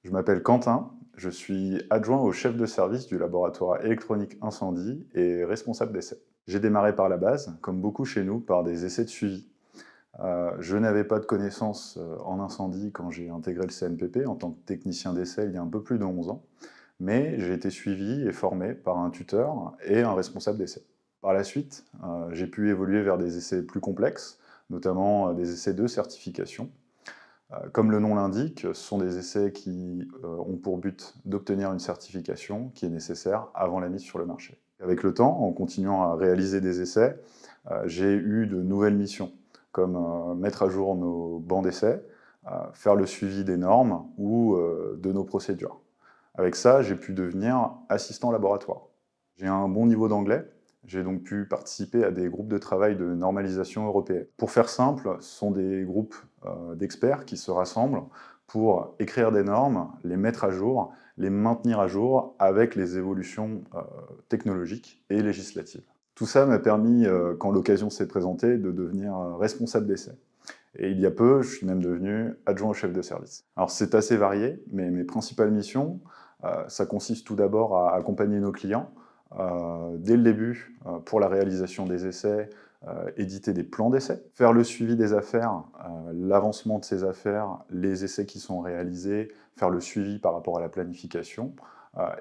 Je m'appelle Quentin, je suis adjoint au chef de service du laboratoire électronique incendie et responsable d'essai. J'ai démarré par la base, comme beaucoup chez nous, par des essais de suivi. Je n'avais pas de connaissances en incendie quand j'ai intégré le CNPP en tant que technicien d'essai il y a un peu plus de 11 ans, mais j'ai été suivi et formé par un tuteur et un responsable d'essai. Par la suite, j'ai pu évoluer vers des essais plus complexes, notamment des essais de certification. Comme le nom l'indique, ce sont des essais qui ont pour but d'obtenir une certification qui est nécessaire avant la mise sur le marché. Avec le temps, en continuant à réaliser des essais, j'ai eu de nouvelles missions, comme mettre à jour nos bancs d'essai, faire le suivi des normes ou de nos procédures. Avec ça, j'ai pu devenir assistant laboratoire. J'ai un bon niveau d'anglais, j'ai donc pu participer à des groupes de travail de normalisation européenne. Pour faire simple, ce sont des groupes d'experts qui se rassemblent pour écrire des normes, les mettre à jour, les maintenir à jour avec les évolutions technologiques et législatives. Tout ça m'a permis, quand l'occasion s'est présentée, de devenir responsable d'essai. Et il y a peu, je suis même devenu adjoint au chef de service. Alors c'est assez varié, mais mes principales missions, ça consiste tout d'abord à accompagner nos clients, dès le début, pour la réalisation des essais, éditer des plans d'essais, faire le suivi des affaires, l'avancement de ces affaires, les essais qui sont réalisés, faire le suivi par rapport à la planification,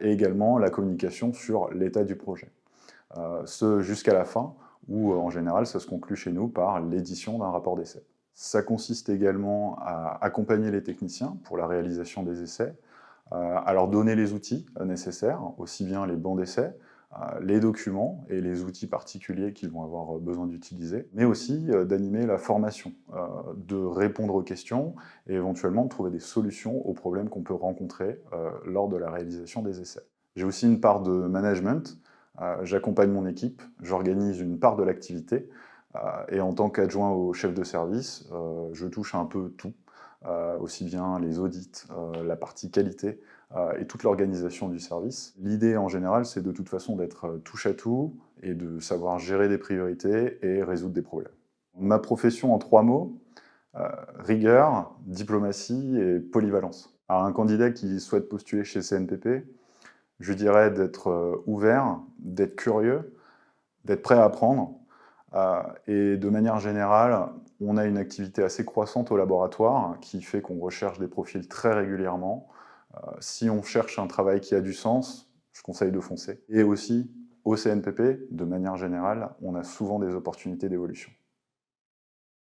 et également la communication sur l'état du projet. Ce jusqu'à la fin, où en général ça se conclut chez nous par l'édition d'un rapport d'essai. Ça consiste également à accompagner les techniciens pour la réalisation des essais, à leur donner les outils nécessaires, aussi bien les bancs d'essai, les documents et les outils particuliers qu'ils vont avoir besoin d'utiliser, mais aussi d'animer la formation, de répondre aux questions et éventuellement de trouver des solutions aux problèmes qu'on peut rencontrer lors de la réalisation des essais. J'ai aussi une part de management, j'accompagne mon équipe, j'organise une part de l'activité, et en tant qu'adjoint au chef de service, je touche un peu tout, aussi bien les audits, la partie qualité, et toute l'organisation du service. L'idée en général, c'est de toute façon d'être touche à tout et de savoir gérer des priorités et résoudre des problèmes. Ma profession en 3 mots, rigueur, diplomatie et polyvalence. Alors un candidat qui souhaite postuler chez CNPP, je dirais d'être ouvert, d'être curieux, d'être prêt à apprendre, et de manière générale, on a une activité assez croissante au laboratoire qui fait qu'on recherche des profils très régulièrement. Si on cherche un travail qui a du sens, je conseille de foncer. Et aussi, au CNPP, de manière générale, on a souvent des opportunités d'évolution.